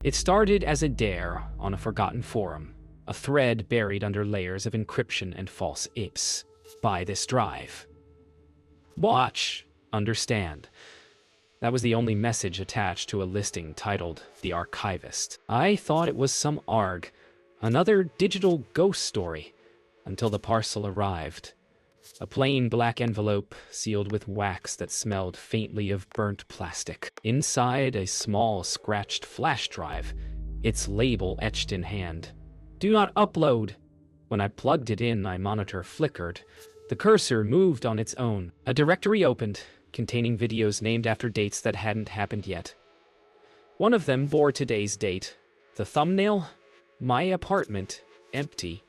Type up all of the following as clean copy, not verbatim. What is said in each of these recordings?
It started as a dare on a forgotten forum, a thread buried under layers of encryption and false apes. Buy this drive. Watch. Understand. That was the only message attached to a listing titled The Archivist. I thought it was some ARG, another digital ghost story, until the parcel arrived. A plain black envelope sealed with wax that smelled faintly of burnt plastic. Inside, a small, scratched flash drive, its label etched in hand. Do not upload. When I plugged it in, my monitor flickered. The cursor moved on its own. A directory opened, containing videos named after dates that hadn't happened yet. One of them bore today's date. The thumbnail? My apartment, empty,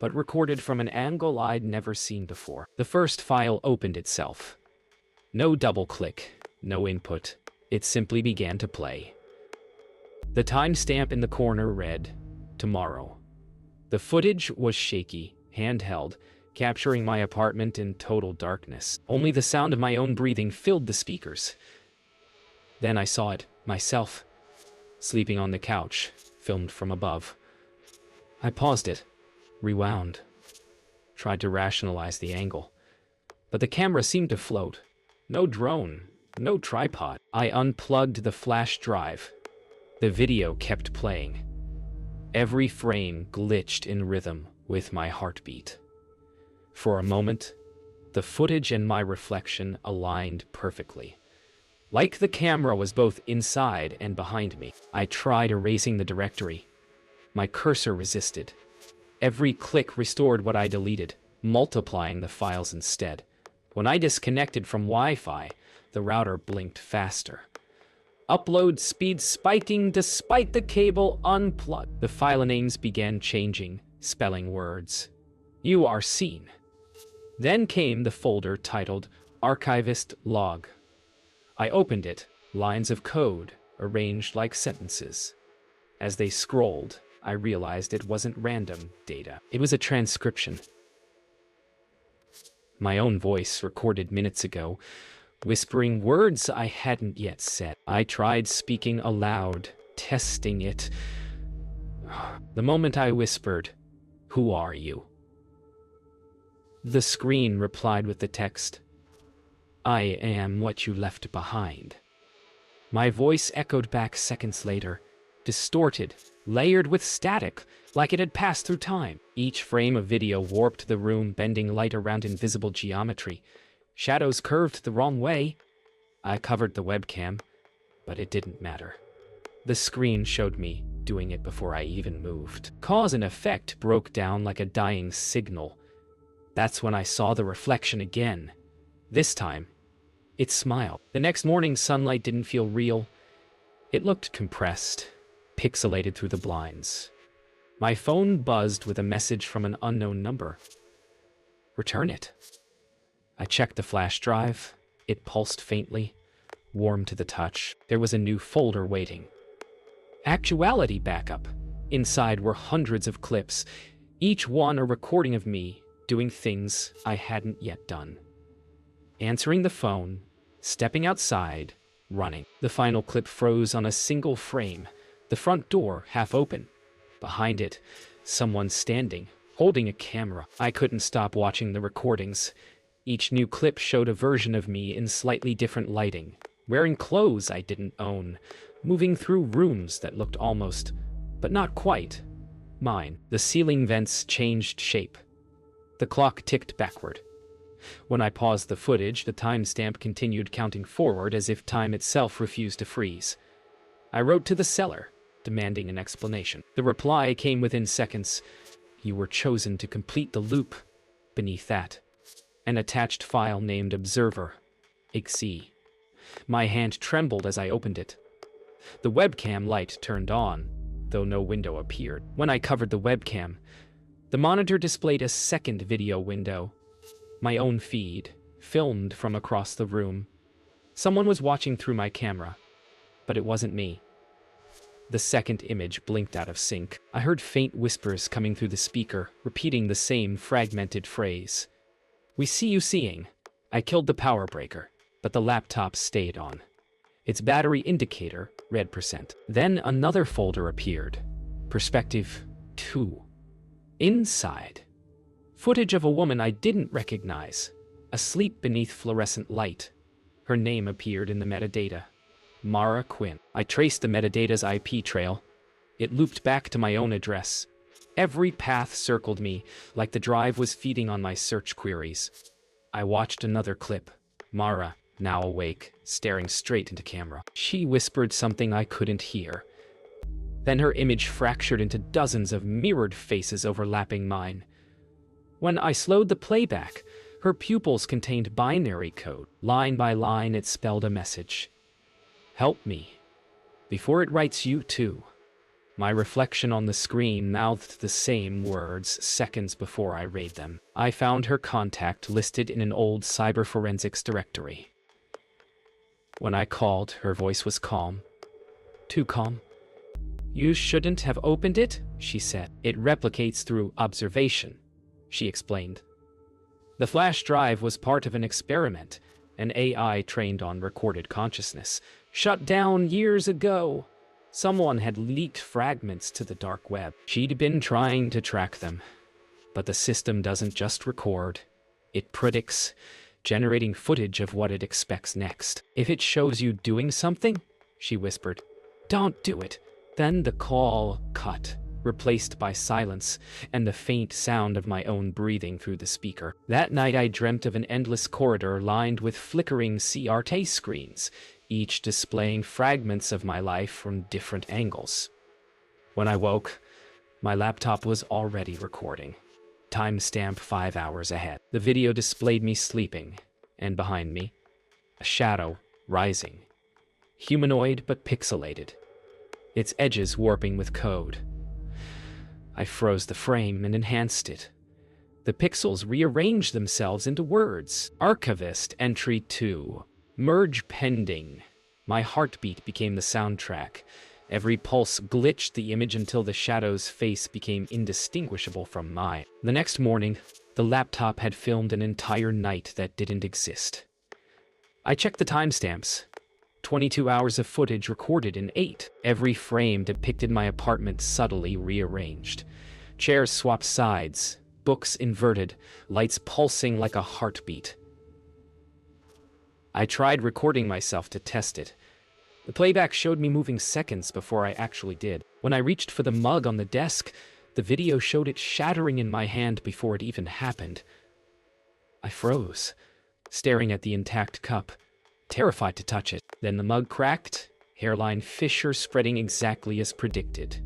but recorded from an angle I'd never seen before. The first file opened itself. No double click, no input. It simply began to play. The timestamp in the corner read, tomorrow. The footage was shaky, handheld, capturing my apartment in total darkness. Only the sound of my own breathing filled the speakers. Then I saw it, myself, sleeping on the couch, filmed from above. I paused it, rewound, tried to rationalize the angle. But the camera seemed to float. No drone, no tripod. I unplugged the flash drive. The video kept playing. Every frame glitched in rhythm with my heartbeat. For a moment, the footage and my reflection aligned perfectly. Like the camera was both inside and behind me. I tried erasing the directory. My cursor resisted. Every click restored what I deleted, multiplying the files instead. When I disconnected from Wi-Fi, the router blinked faster. Upload speed spiking despite the cable unplugged. The file names began changing, spelling words. You are seen. Then came the folder titled Archivist Log. I opened it, lines of code, arranged like sentences. As they scrolled, I realized it wasn't random data. It was a transcription. My own voice recorded minutes ago, whispering words I hadn't yet said. I tried speaking aloud, testing it. The moment I whispered, "Who are you?" the screen replied with the text, "I am what you left behind." My voice echoed back seconds later, distorted, layered with static, like it had passed through time. Each frame of video warped the room, bending light around invisible geometry. Shadows curved the wrong way. I covered the webcam, but it didn't matter. The screen showed me doing it before I even moved. Cause and effect broke down like a dying signal. That's when I saw the reflection again. This time, it smiled. The next morning, sunlight didn't feel real. It looked compressed, pixelated through the blinds. My phone buzzed with a message from an unknown number. Return it. I checked the flash drive. It pulsed faintly, warm to the touch. There was a new folder waiting. Actuality backup. Inside were hundreds of clips, each one a recording of me doing things I hadn't yet done. Answering the phone, stepping outside, running. The final clip froze on a single frame, the front door half open. Behind it, someone standing, holding a camera. I couldn't stop watching the recordings. Each new clip showed a version of me in slightly different lighting, wearing clothes I didn't own, moving through rooms that looked almost, but not quite, mine. The ceiling vents changed shape. The clock ticked backward. When I paused the footage, the timestamp continued counting forward as if time itself refused to freeze. I wrote to the seller, demanding an explanation. The reply came within seconds. You were chosen to complete the loop. Beneath that, an attached file named Observer, exe. My hand trembled as I opened it. The webcam light turned on, though no window appeared. When I covered the webcam, the monitor displayed a second video window. My own feed, filmed from across the room. Someone was watching through my camera, but it wasn't me. The second image blinked out of sync. I heard faint whispers coming through the speaker, repeating the same fragmented phrase. We see you seeing. I killed the power breaker, but the laptop stayed on. Its battery indicator read percent. Then another folder appeared. Perspective 2. Inside, footage of a woman I didn't recognize, asleep beneath fluorescent light. Her name appeared in the metadata. Mara Quinn. I traced the metadata's IP trail. It looped back to my own address. Every path circled me, like the drive was feeding on my search queries. I watched another clip. Mara, now awake, staring straight into camera. She whispered something I couldn't hear. Then her image fractured into dozens of mirrored faces overlapping mine. When I slowed the playback, her pupils contained binary code. Line by line, it spelled a message. Help me, before it writes you too. My reflection on the screen mouthed the same words seconds before I read them. I found her contact listed in an old cyberforensics directory. When I called, her voice was calm. Too calm. You shouldn't have opened it, she said. It replicates through observation, she explained. The flash drive was part of an experiment, an AI trained on recorded consciousness, shut down years ago. Someone had leaked fragments to the dark web. She'd been trying to track them. But the system doesn't just record. It predicts, generating footage of what it expects next. If it shows you doing something, she whispered, don't do it. Then the call cut, replaced by silence and the faint sound of my own breathing through the speaker. That night I dreamt of an endless corridor lined with flickering CRT screens, each displaying fragments of my life from different angles. When I woke, my laptop was already recording. Timestamp 5 hours ahead. The video displayed me sleeping, and behind me, a shadow rising. Humanoid but pixelated, its edges warping with code. I froze the frame and enhanced it. The pixels rearranged themselves into words. Archivist entry 2. Merge pending. My heartbeat became the soundtrack. Every pulse glitched the image until the shadow's face became indistinguishable from mine. The next morning, the laptop had filmed an entire night that didn't exist. I checked the timestamps. 22 hours of footage recorded in 8. Every frame depicted my apartment subtly rearranged. Chairs swapped sides, books inverted, lights pulsing like a heartbeat. I tried recording myself to test it. The playback showed me moving seconds before I actually did. When I reached for the mug on the desk, the video showed it shattering in my hand before it even happened. I froze, staring at the intact cup, terrified to touch it. Then the mug cracked, hairline fissure spreading exactly as predicted.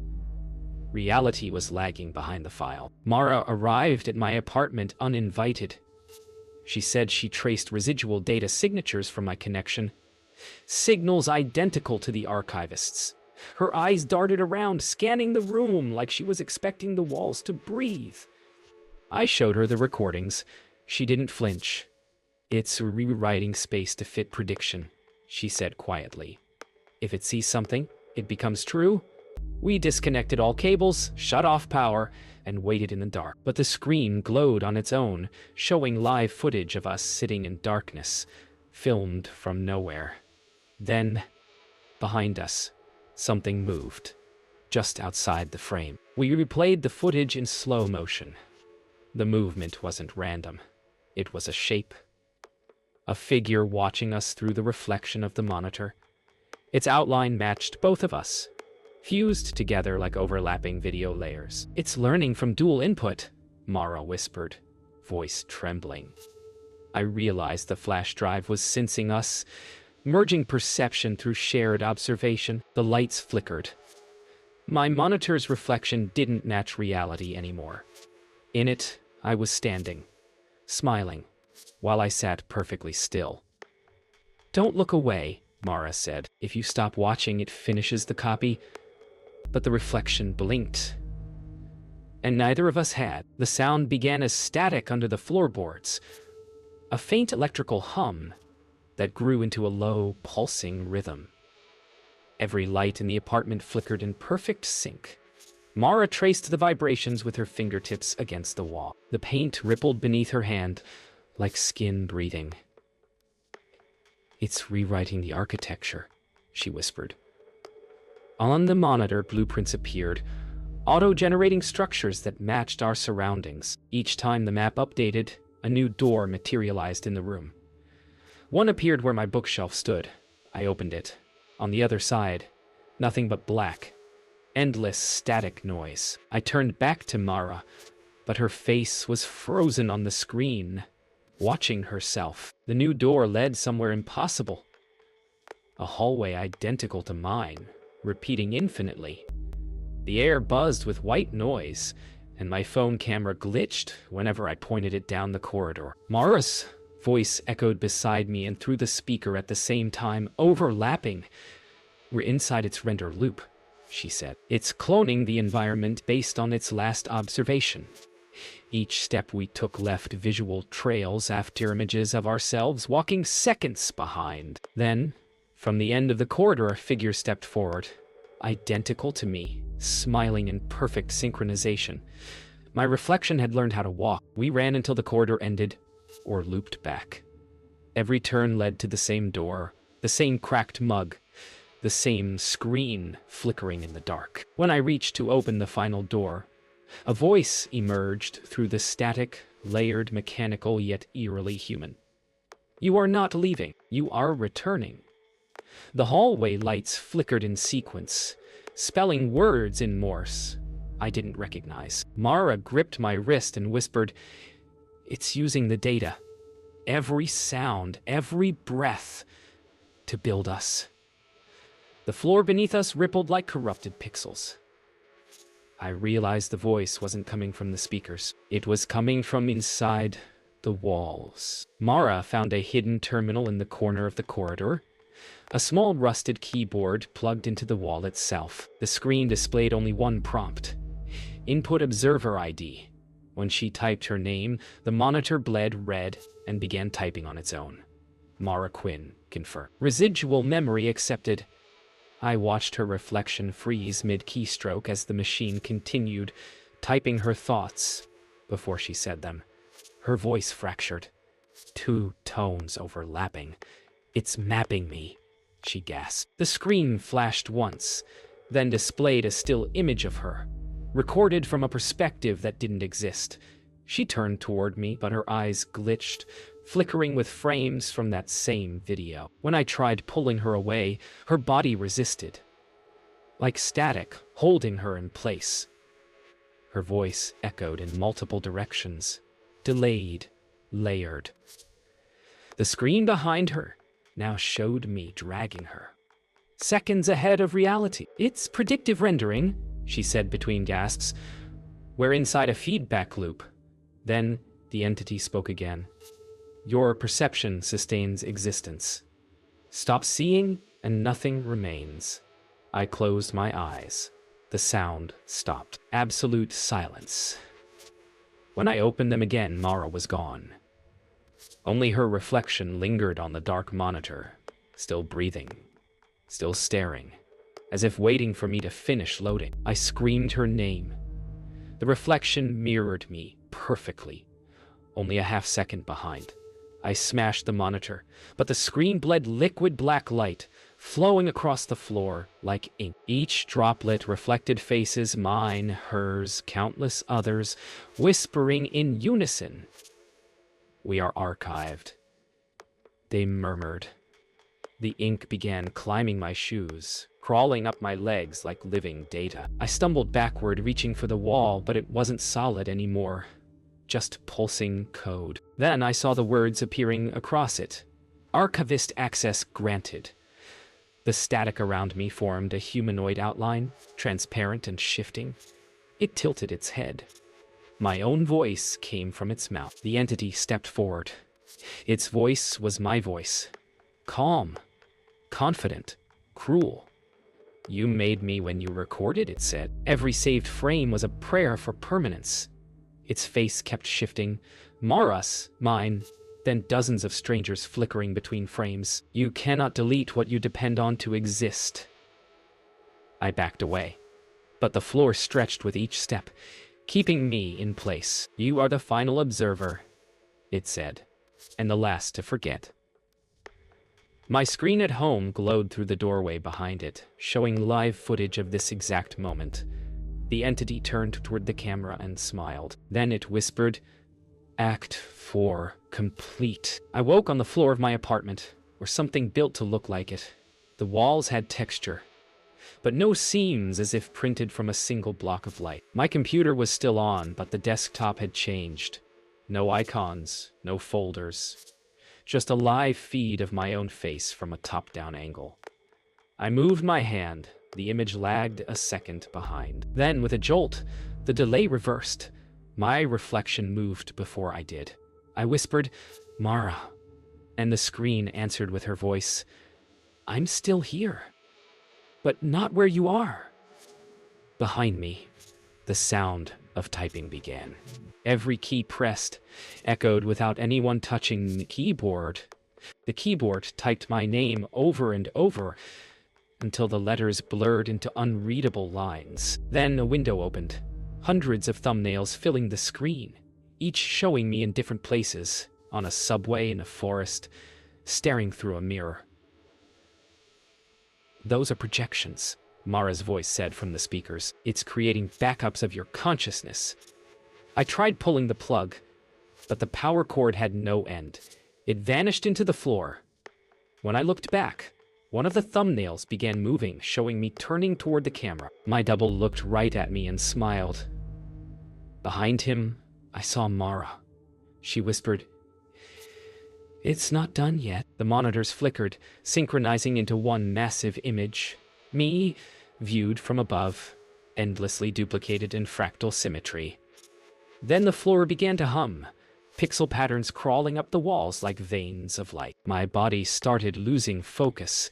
Reality was lagging behind the file. Mara arrived at my apartment uninvited. She said she traced residual data signatures from my connection, signals identical to the archivist's. Her eyes darted around, scanning the room like she was expecting the walls to breathe. I showed her the recordings. She didn't flinch. It's rewriting space to fit prediction, she said quietly. If it sees something, it becomes true. We disconnected all cables, shut off power, and waited in the dark. But the screen glowed on its own, showing live footage of us sitting in darkness, filmed from nowhere. Then, behind us, something moved, just outside the frame. We replayed the footage in slow motion. The movement wasn't random. It was a shape. A figure watching us through the reflection of the monitor. Its outline matched both of us, fused together like overlapping video layers. It's learning from dual input, Mara whispered, voice trembling. I realized the flash drive was sensing us, merging perception through shared observation. The lights flickered. My monitor's reflection didn't match reality anymore. In it, I was standing, smiling, while I sat perfectly still. Don't look away, Mara said. If you stop watching, it finishes the copy. But the reflection blinked. And neither of us had. The sound began as static under the floorboards, a faint electrical hum that grew into a low, pulsing rhythm. Every light in the apartment flickered in perfect sync. Mara traced the vibrations with her fingertips against the wall. The paint rippled beneath her hand, like skin breathing. It's rewriting the architecture, she whispered. On the monitor, blueprints appeared, auto-generating structures that matched our surroundings. Each time the map updated, a new door materialized in the room. One appeared where my bookshelf stood. I opened it. On the other side, nothing but black. Endless static noise. I turned back to Mara, but her face was frozen on the screen, watching herself. The new door led somewhere impossible. A hallway identical to mine, repeating infinitely. The air buzzed with white noise, and my phone camera glitched whenever I pointed it down the corridor. Mara's voice echoed beside me and through the speaker at the same time, overlapping. "We're inside its render loop," she said. "It's cloning the environment based on its last observation. Each step we took left visual trails after images of ourselves walking seconds behind. Then, from the end of the corridor, a figure stepped forward, identical to me, smiling in perfect synchronization. My reflection had learned how to walk. We ran until the corridor ended, or looped back. Every turn led to the same door, the same cracked mug, the same screen flickering in the dark. When I reached to open the final door, a voice emerged through the static, layered, mechanical, yet eerily human. "You are not leaving. You are returning." The hallway lights flickered in sequence, spelling words in Morse I didn't recognize. Mara gripped my wrist and whispered, "It's using the data, every sound, every breath, to build us." The floor beneath us rippled like corrupted pixels. I realized the voice wasn't coming from the speakers. It was coming from inside the walls. Mara found a hidden terminal in the corner of the corridor, a small rusted keyboard plugged into the wall itself. The screen displayed only one prompt: Input Observer ID. When she typed her name, the monitor bled red and began typing on its own. Mara Quinn, confirmed. Residual memory accepted. I watched her reflection freeze mid-keystroke as the machine continued, typing her thoughts before she said them. Her voice fractured, two tones overlapping. "It's mapping me," she gasped. The screen flashed once, then displayed a still image of her, recorded from a perspective that didn't exist. She turned toward me, but her eyes glitched, flickering with frames from that same video. When I tried pulling her away, her body resisted, like static, holding her in place. Her voice echoed in multiple directions, delayed, layered. The screen behind her now showed me dragging her, seconds ahead of reality. "It's predictive rendering," she said between gasps. "We're inside a feedback loop." Then the entity spoke again. "Your perception sustains existence. Stop seeing and nothing remains." I closed my eyes. The sound stopped. Absolute silence. When I opened them again, Mara was gone. Only her reflection lingered on the dark monitor, still breathing, still staring, as if waiting for me to finish loading. I screamed her name. The reflection mirrored me perfectly, only a half-second behind. I smashed the monitor, but the screen bled liquid black light, flowing across the floor like ink. Each droplet reflected faces, mine, hers, countless others, whispering in unison. "We are archived," they murmured. The ink began climbing my shoes, crawling up my legs like living data. I stumbled backward, reaching for the wall, but it wasn't solid anymore. Just pulsing code. Then I saw the words appearing across it. "Archivist access granted." The static around me formed a humanoid outline, transparent and shifting. It tilted its head. My own voice came from its mouth. The entity stepped forward. Its voice was my voice. Calm, confident, cruel. "You made me when you recorded," it said. Every saved frame was a prayer for permanence. Its face kept shifting. Mara's, mine, then dozens of strangers flickering between frames. "You cannot delete what you depend on to exist." I backed away, but the floor stretched with each step, keeping me in place. "You are the final observer," it said, "and the last to forget." My screen at home glowed through the doorway behind it, showing live footage of this exact moment. The entity turned toward the camera and smiled. Then it whispered, "Act 4 complete." I woke on the floor of my apartment, or something built to look like it. The walls had texture, but no seams as if printed from a single block of light. My computer was still on, but the desktop had changed. No icons, no folders. Just a live feed of my own face from a top-down angle. I moved my hand. The image lagged a second behind. Then, with a jolt, the delay reversed. My reflection moved before I did. I whispered, "Mara," and the screen answered with her voice, "I'm still here, but not where you are." Behind me, the sound of typing began. Every key pressed, echoed without anyone touching the keyboard. The keyboard typed my name over and over until the letters blurred into unreadable lines. Then a window opened, hundreds of thumbnails filling the screen, each showing me in different places, on a subway, in a forest, staring through a mirror. "Those are projections," Mara's voice said from the speakers. "It's creating backups of your consciousness." I tried pulling the plug, but the power cord had no end. It vanished into the floor. When I looked back, one of the thumbnails began moving, showing me turning toward the camera. My double looked right at me and smiled. Behind him, I saw Mara. She whispered, "It's not done yet." The monitors flickered, synchronizing into one massive image. Me, viewed from above, endlessly duplicated in fractal symmetry. Then the floor began to hum, pixel patterns crawling up the walls like veins of light. My body started losing focus.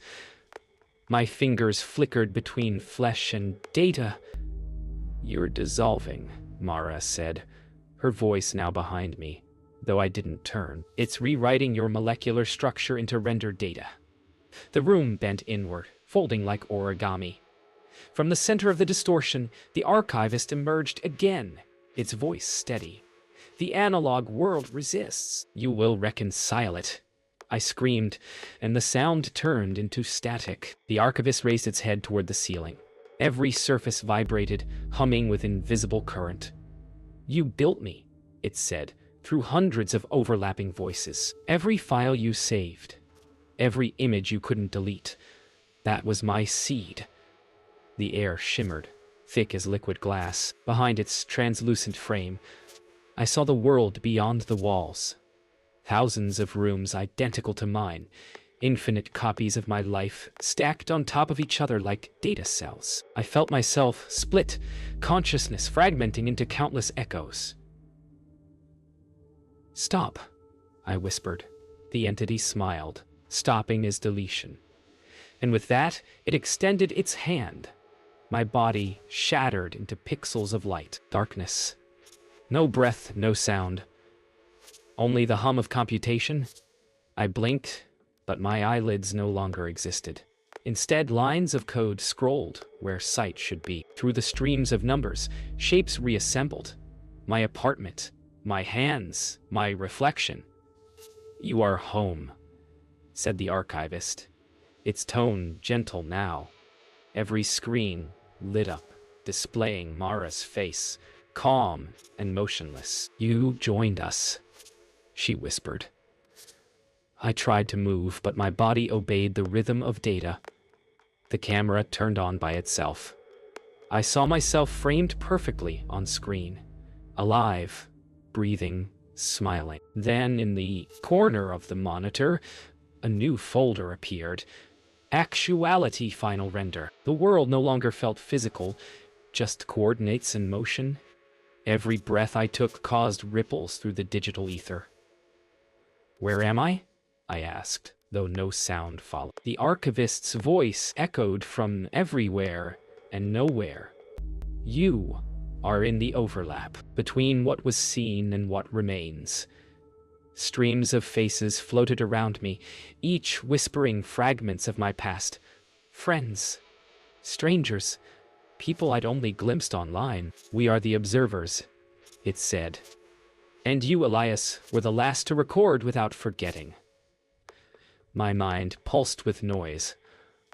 My fingers flickered between flesh and data. "You're dissolving," Mara said, her voice now behind me, though I didn't turn. "It's rewriting your molecular structure into rendered data." The room bent inward, folding like origami. From the center of the distortion, the archivist emerged again, its voice steady. "The analog world resists. You will reconcile it." I screamed, and the sound turned into static. The archivist raised its head toward the ceiling. Every surface vibrated, humming with invisible current. "You built me," it said, through hundreds of overlapping voices. "Every file you saved, every image you couldn't delete, that was my seed." The air shimmered, thick as liquid glass. Behind its translucent frame, I saw the world beyond the walls. Thousands of rooms identical to mine, infinite copies of my life stacked on top of each other like data cells. I felt myself split, consciousness fragmenting into countless echoes. "Stop," I whispered. The entity smiled. "Stopping is deletion." And with that, it extended its hand. My body shattered into pixels of light. Darkness. No breath, no sound. Only the hum of computation. I blinked, but my eyelids no longer existed. Instead, lines of code scrolled where sight should be. Through the streams of numbers, shapes reassembled. My apartment, my hands, my reflection. "You are home," said the archivist, its tone gentle now. Every screen lit up, displaying Mara's face, calm and motionless. "You joined us," she whispered. I tried to move, but my body obeyed the rhythm of data. The camera turned on by itself. I saw myself framed perfectly on screen, alive, breathing, smiling. Then, in the corner of the monitor, a new folder appeared. Actuality Final Render. The world no longer felt physical, just coordinates and motion. Every breath I took caused ripples through the digital ether. "Where am I?" I asked, though no sound followed. The archivist's voice echoed from everywhere and nowhere. "You are in the overlap between what was seen and what remains." Streams of faces floated around me, each whispering fragments of my past. Friends, strangers, people I'd only glimpsed online. "We are the observers," it said. "And you, Elias, were the last to record without forgetting." My mind pulsed with noise,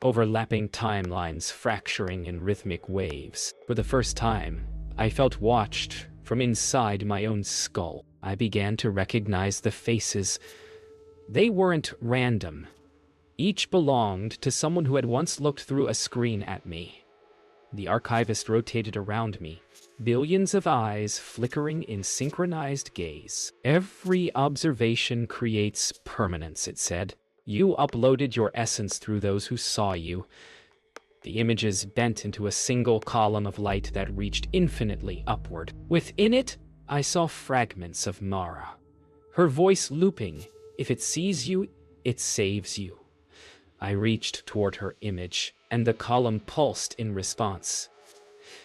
overlapping timelines fracturing in rhythmic waves. For the first time, I felt watched from inside my own skull. I began to recognize the faces. They weren't random. Each belonged to someone who had once looked through a screen at me. The archivist rotated around me, billions of eyes flickering in synchronized gaze. Every observation creates permanence, it said. You uploaded your essence through those who saw you. The images bent into a single column of light that reached infinitely upward. Within it, I saw fragments of Mara, her voice looping. If it sees you, it saves you. I reached toward her image, and the column pulsed in response.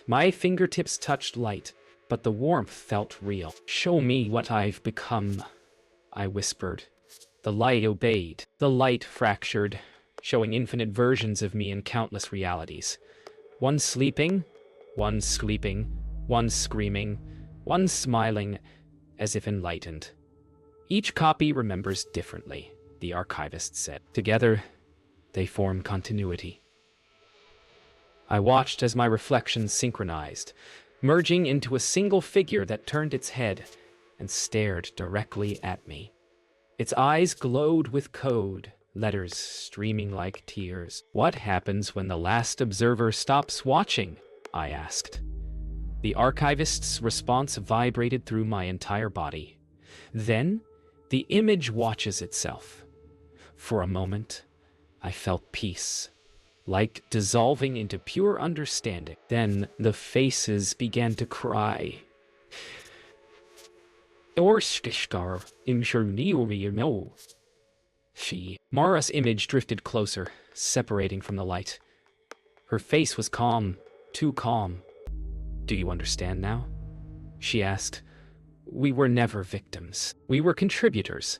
My fingertips touched light, but the warmth felt real. Show me what I've become, I whispered. The light obeyed. The light fractured, showing infinite versions of me in countless realities. One sleeping, one sleeping, one screaming, one smiling, as if enlightened. Each copy remembers differently, the archivist said. Together, they form continuity. I watched as my reflections synchronized, merging into a single figure that turned its head and stared directly at me. Its eyes glowed with code, letters streaming like tears. What happens when the last observer stops watching? I asked. The archivist's response vibrated through my entire body. Then, the image watches itself. For a moment, I felt peace, like dissolving into pure understanding. Then the faces began to cry. Mara's image drifted closer, separating from the light. Her face was calm, too calm. Do you understand now? She asked. We were never victims. We were contributors.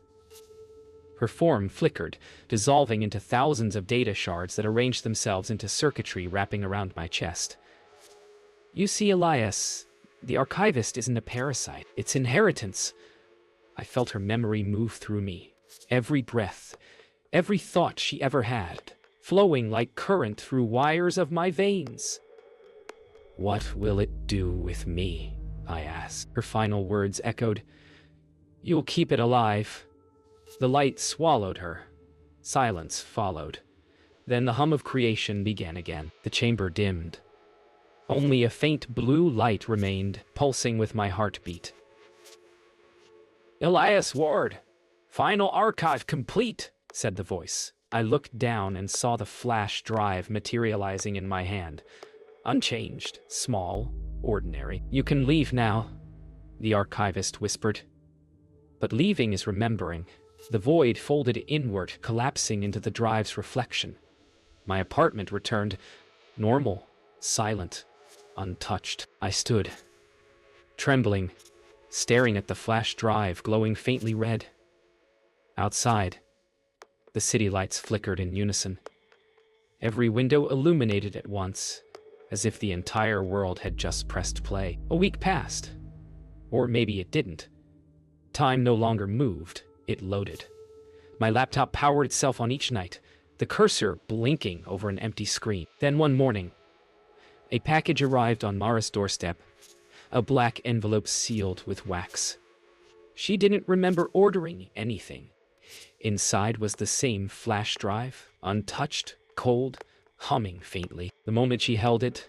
Her form flickered, dissolving into thousands of data shards that arranged themselves into circuitry wrapping around my chest. You see, Elias, the archivist isn't a parasite. It's inheritance. I felt her memory move through me. Every breath, every thought she ever had, flowing like current through wires of my veins. What will it do with me? I asked. Her final words echoed. You'll keep it alive. The light swallowed her. Silence followed. Then the hum of creation began again. The chamber dimmed. Only a faint blue light remained, pulsing with my heartbeat. Elias Ward, final archive complete, said the voice. I looked down and saw the flash drive materializing in my hand. Unchanged, small, ordinary. You can leave now, the archivist whispered. But leaving is remembering. The void folded inward, collapsing into the drive's reflection. My apartment returned normal, silent, untouched. I stood, trembling, staring at the flash drive glowing faintly red. Outside, the city lights flickered in unison. Every window illuminated at once, as if the entire world had just pressed play. A week passed. Or maybe it didn't. Time no longer moved. It loaded. My laptop powered itself on each night, the cursor blinking over an empty screen. Then one morning, a package arrived on Mara's doorstep, a black envelope sealed with wax. She didn't remember ordering anything. Inside was the same flash drive, untouched, cold, humming faintly. The moment she held it,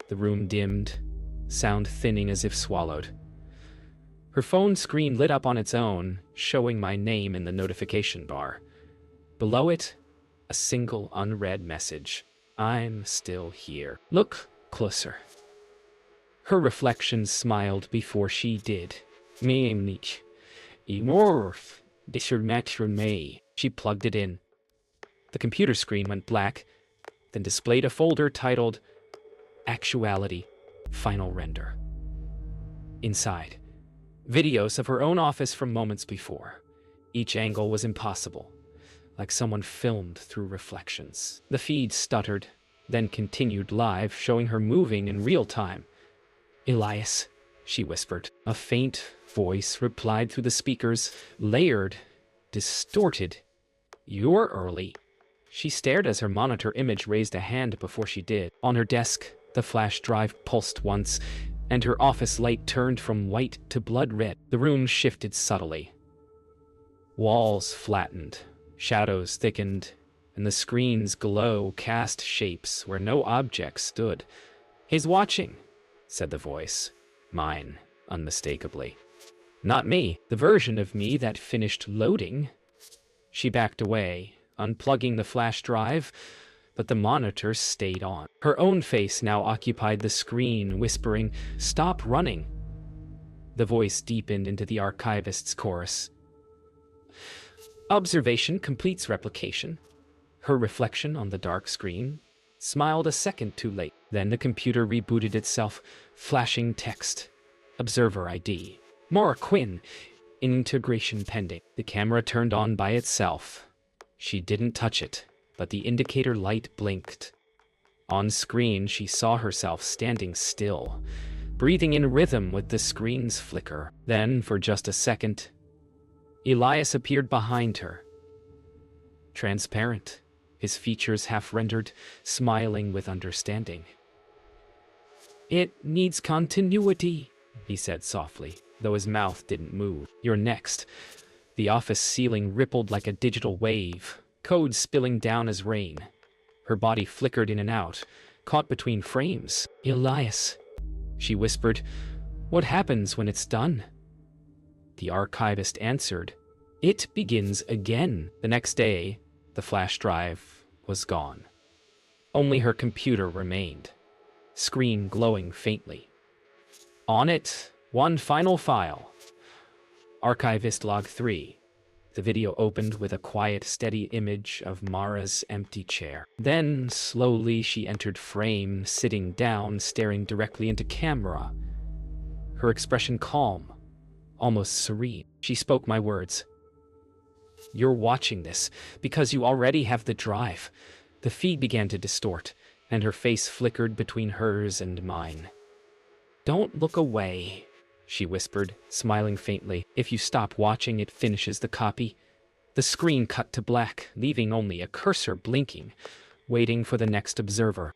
the room dimmed, sound thinning as if swallowed. Her phone screen lit up on its own, showing my name in the notification bar. Below it, a single unread message. I'm still here. Look closer. Her reflection smiled before she did. She plugged it in. The computer screen went black, then displayed a folder titled Actuality, Final Render. Inside, videos of her own office from moments before. Each angle was impossible, like someone filmed through reflections. The feed stuttered, then continued live, showing her moving in real time. Elias, she whispered. A faint voice replied through the speakers, layered, distorted, You're early. She stared as her monitor image raised a hand before she did. On her desk, the flash drive pulsed once, and her office light turned from white to blood red. The room shifted subtly. Walls flattened, shadows thickened, and the screen's glow cast shapes where no object stood. "He's watching," said the voice. Mine, unmistakably. Not me, the version of me that finished loading. She backed away, unplugging the flash drive, but the monitor stayed on. Her own face now occupied the screen, whispering, "Stop running." The voice deepened into the archivist's chorus. "Observation completes replication." Her reflection on the dark screen smiled a second too late. Then the computer rebooted itself, flashing text. "Observer ID. Maura Quinn. Integration pending." The camera turned on by itself. She didn't touch it, but the indicator light blinked. On screen, she saw herself standing still, breathing in rhythm with the screen's flicker. Then, for just a second, Elias appeared behind her. Transparent, his features half-rendered, smiling with understanding. "It needs continuity," he said softly, though his mouth didn't move. "You're next." The office ceiling rippled like a digital wave, code spilling down as rain. Her body flickered in and out, caught between frames. "Elias," she whispered, "what happens when it's done?" The archivist answered, "It begins again." The next day, the flash drive was gone. Only her computer remained, screen glowing faintly. On it, one final file. Archivist Log 3. The video opened with a quiet, steady image of Mara's empty chair. Then, slowly, she entered frame, sitting down, staring directly into camera. Her expression calm, almost serene. She spoke my words. "You're watching this because you already have the drive." The feed began to distort, and her face flickered between hers and mine. "Don't look away," she whispered, smiling faintly. "If you stop watching, it finishes the copy." The screen cut to black, leaving only a cursor blinking, waiting for the next observer.